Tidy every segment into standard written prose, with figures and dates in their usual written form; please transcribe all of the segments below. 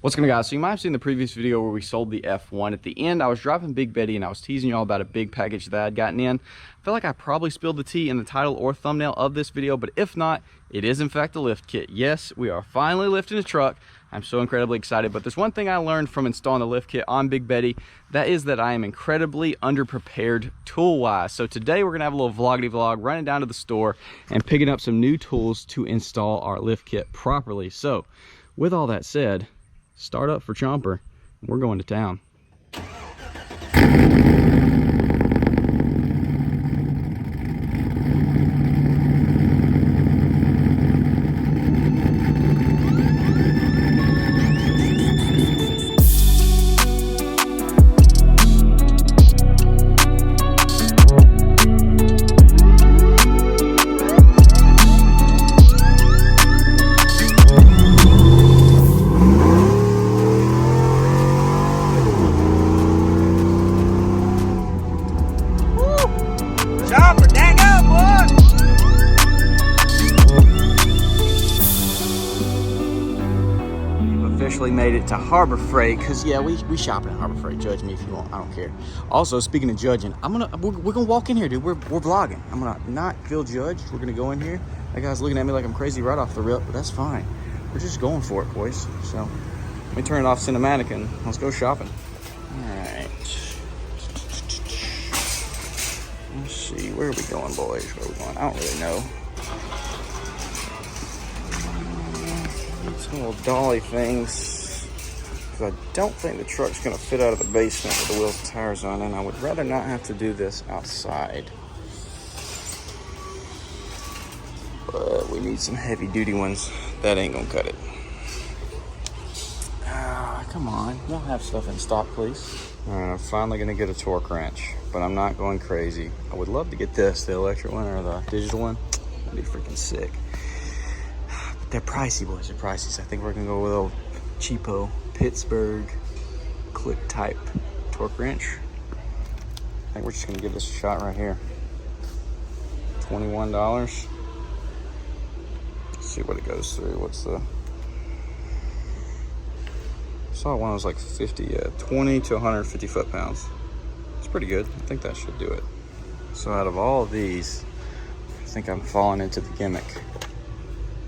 What's going on, guys? So you might have seen the previous video where we sold the F1. At the end, I was driving Big Betty and I was teasing y'all about a big package that I'd gotten in. I feel like I probably spilled the tea in the title or thumbnail of this video, but if not, it is in fact a lift kit. Yes, we are finally lifting a truck. I'm so incredibly excited, but there's one thing I learned from installing the lift kit on Big Betty. That is that I am incredibly underprepared tool-wise. So today we're gonna have a little vloggity vlog, running down to the store and picking up some new tools to install our lift kit properly. So with all that said, start up for Chomper. We're going to town. Made it to Harbor Freight because yeah, we shopping at Harbor Freight. Judge me if you want, I don't care. Also, speaking of judging, we're gonna walk in here, dude. We're vlogging. I'm gonna not feel judged. We're gonna go in here. That guy's looking at me like I'm crazy right off the rip, but that's fine. We're just going for it, boys. So let me turn it off cinematic and let's go shopping. All right. Let's see, where are we going, boys? Where are we going? I don't really know. Some little dolly things. I don't think the truck's gonna fit out of the basement with the wheels and tires on, and I would rather not have to do this outside. But we need some heavy duty ones. That ain't gonna cut it. Come on, y'all have stuff in stock, please. All right, I'm finally gonna get a torque wrench, but I'm not going crazy. I would love to get this, the electric one or the digital one. That'd be freaking sick. But they're pricey, boys, they're pricey. So I think we're gonna go with a little cheapo Pittsburgh click type torque wrench. I think we're just gonna give this a shot right here. $21. Let's see what it goes through. What's the, I saw one that was like 50, yeah, 20 to 150 foot-pounds. It's pretty good. I think that should do it. So out of all of these, I think I'm falling into the gimmick.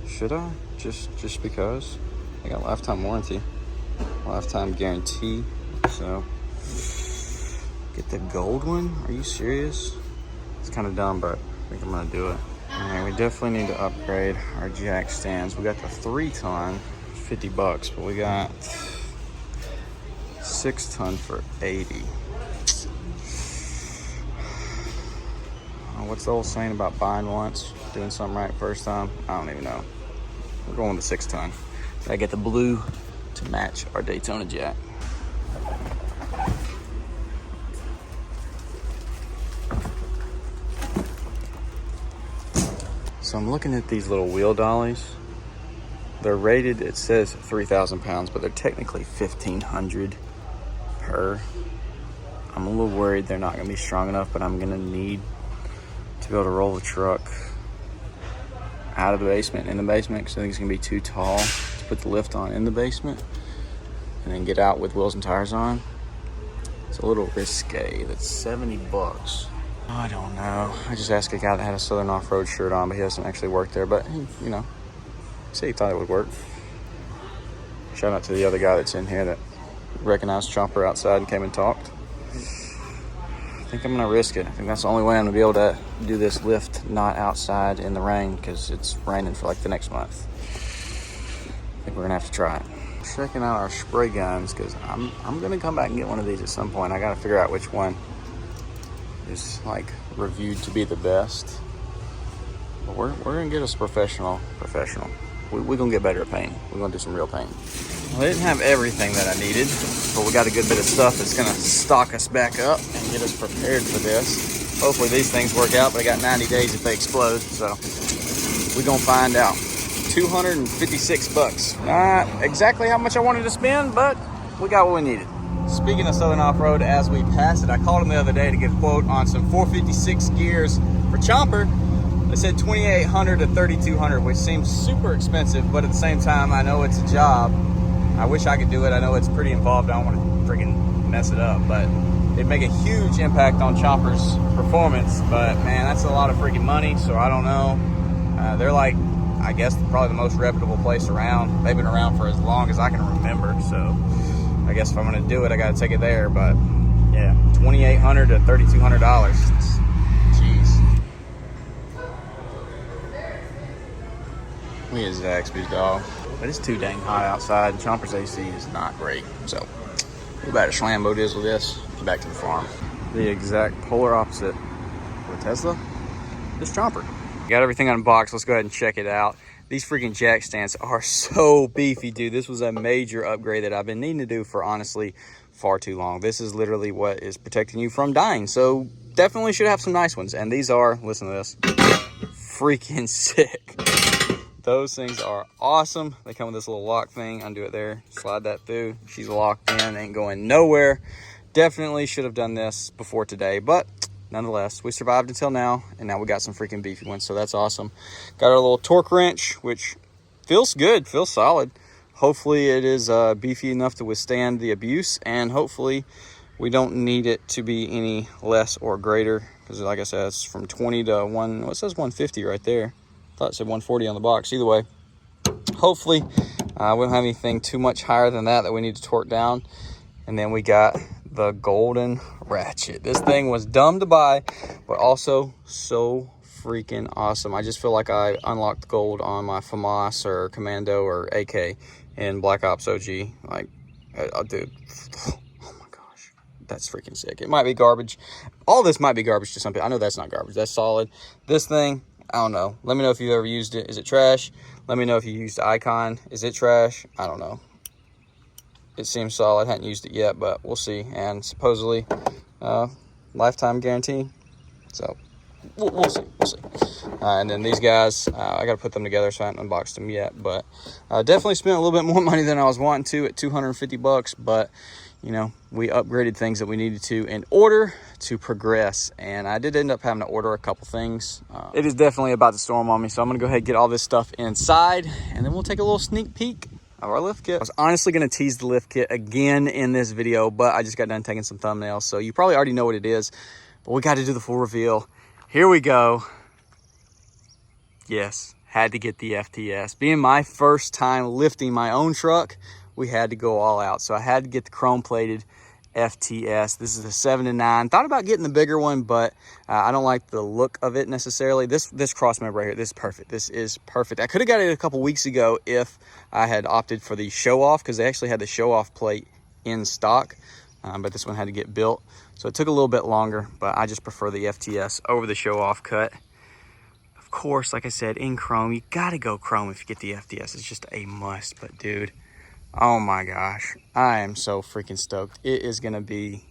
Should I? Just because? I got lifetime warranty, lifetime guarantee. So get the gold one. Are you serious? It's kind of dumb, but I think I'm gonna do it. All right, we definitely need to upgrade our jack stands. We got the 3-ton, $50, but we got 6-ton for 80. What's the old saying about buying once, doing something right first time? I don't even know. We're going to 6-ton. I get the blue to match our Daytona jack. So I'm looking at these little wheel dollies. They're rated, it says 3,000 pounds, but they're technically 1,500 per. I'm a little worried they're not gonna be strong enough, but I'm gonna need to be able to roll the truck out of the basement, in the basement, because I think it's gonna be too tall to put the lift on in the basement and then get out with wheels and tires on. It's a little risque. That's $70. I don't know. I just asked a guy that had a Southern Off-Road shirt on, but he doesn't actually work there, but he, you know, he said he thought it would work. Shout out to the other guy that's in here that recognized Chomper outside and came and talked. I think I'm gonna risk it. I think that's the only way I'm gonna be able to do this lift not outside in the rain, because it's raining for like the next month. I think we're gonna have to try it. Checking out our spray guns, because I'm gonna come back and get one of these at some point. I gotta figure out which one is like reviewed to be the best. But we're gonna get us professional. We're gonna get better at painting. We're gonna do some real painting. Well, I didn't have everything that I needed, but we got a good bit of stuff that's gonna stock us back up and get us prepared for this. Hopefully these things work out, but I got 90 days if they explode, so we're gonna find out. $256. Not exactly how much I wanted to spend, but we got what we needed. Speaking of Southern Off-Road, as we passed it, I called him the other day to get a quote on some 456 gears for Chomper. They said $2,800 to $3,200, which seems super expensive, but at the same time, I know it's a job. I wish I could do it. I know it's pretty involved. I don't want to freaking mess it up, but it'd make a huge impact on Chopper's performance. But man, that's a lot of freaking money, so I don't know. They're like, I guess, probably the most reputable place around. They've been around for as long as I can remember, so I guess if I'm gonna do it, I gotta take it there. But yeah, $2,800 to $3,200. Jeez. Look at Zaxby's, dog. But it's too dang hot outside. Chomper's AC is not great, so we're about to Schlambo Dizzle this. Get back to the farm. The exact polar opposite for Tesla. This Chomper. Got everything unboxed. Let's go ahead and check it out. These freaking jack stands are so beefy, dude. This was a major upgrade that I've been needing to do for honestly far too long. This is literally what is protecting you from dying. So definitely should have some nice ones. And these are, listen to this, freaking sick. Those things are awesome. They come with this little lock thing. Undo it there, slide that through. She's locked in, ain't going nowhere. Definitely should have done this before today, but nonetheless, we survived until now, and now we got some freaking beefy ones, so that's awesome. Got our little torque wrench, which feels good, feels solid. Hopefully it is beefy enough to withstand the abuse, and hopefully we don't need it to be any less or greater, because like I said, it's from 20 to 1, what says 150 right there? I thought it said 140 on the box. Either way, hopefully we don't have anything too much higher than that we need to torque down. And then we got the golden ratchet. This thing was dumb to buy, but also so freaking awesome. I just feel like I unlocked gold on my FAMAS or Commando or AK in Black Ops OG. Like, dude, oh my gosh, that's freaking sick. It might be garbage. All this might be garbage to some people. I know that's not garbage. That's solid. This thing, I don't know. Let me know if you've ever used it. Is it trash? Let me know if you used Icon. Is it trash? I don't know. It seems solid. I hadn't used it yet, but we'll see. And supposedly lifetime guarantee, so we'll see. And then these guys, I got to put them together, so I haven't unboxed them yet, but definitely spent a little bit more money than I was wanting to at $250, but you know, we upgraded things that we needed to in order to progress, and I did end up having to order a couple things. It is definitely about to storm on me, so I'm gonna go ahead and get all this stuff inside, and then we'll take a little sneak peek of our lift kit. I was honestly going to tease the lift kit again in this video, but I just got done taking some thumbnails, so you probably already know what it is, but we got to do the full reveal. Here we go. Yes, had to get the FTS. Being my first time lifting my own truck, we had to go all out, so I had to get the chrome plated FTS. This is a 7 to 9. Thought about getting the bigger one, but I don't like the look of it necessarily. This cross member right here, this is perfect. This is perfect. I could have got it a couple weeks ago if I had opted for the show off, because they actually had the show off plate in stock, but this one had to get built, so it took a little bit longer. But I just prefer the FTS over the show off cut. Of course, like I said, in chrome. You gotta go chrome if you get the FTS. It's just a must. But dude, oh my gosh, I am so freaking stoked. It's gonna be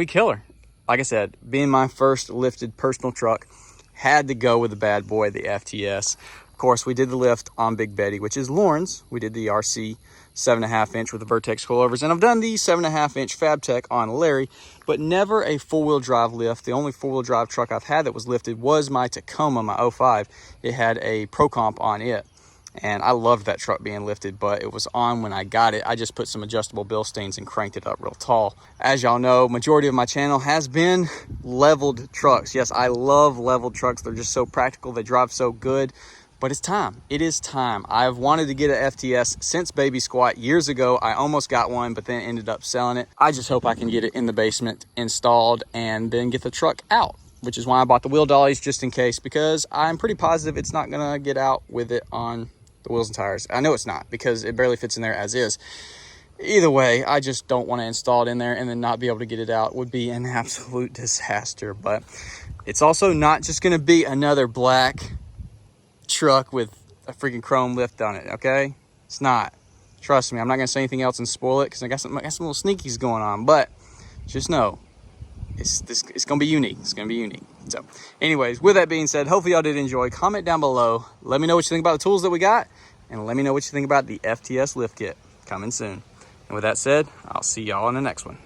killer. Like I said, being my first lifted personal truck, had to go with the bad boy, the FTS. Of course, we did the lift on Big Betty, which is Lauren's. We did the RC 7.5 inch with the Vertex coilovers, and I've done the 7.5 inch FabTech on Larry, but never a four-wheel drive lift. The only four-wheel drive truck I've had that was lifted was my Tacoma, my 05. It had a Pro Comp on it, and I loved that truck being lifted, but it was on when I got it. I just put some adjustable Bilsteins and cranked it up real tall. As y'all know, majority of my channel has been leveled trucks. Yes, I love leveled trucks. They're just so practical. They drive so good. But it's time. It is time. I've wanted to get an FTS since Baby Squat years ago. I almost got one, but then ended up selling it. I just hope I can get it in the basement installed and then get the truck out, which is why I bought the wheel dollies, just in case, because I'm pretty positive it's not gonna get out with it on the wheels and tires. I know it's not, because it barely fits in there as is. Either way, I just don't want to install it in there and then not be able to get it out. Would be an absolute disaster. But it's also not just gonna be another black truck with a freaking chrome lift on it, okay? It's not. Trust me, I'm not gonna say anything else and spoil it, because I got some little sneakies going on, but just know it's gonna be unique. It's gonna be unique. So anyways, with that being said, hopefully y'all did enjoy. Comment down below, let me know what you think about the tools that we got, and let me know what you think about the FTS lift kit coming soon. And with that said, I'll see y'all in the next one.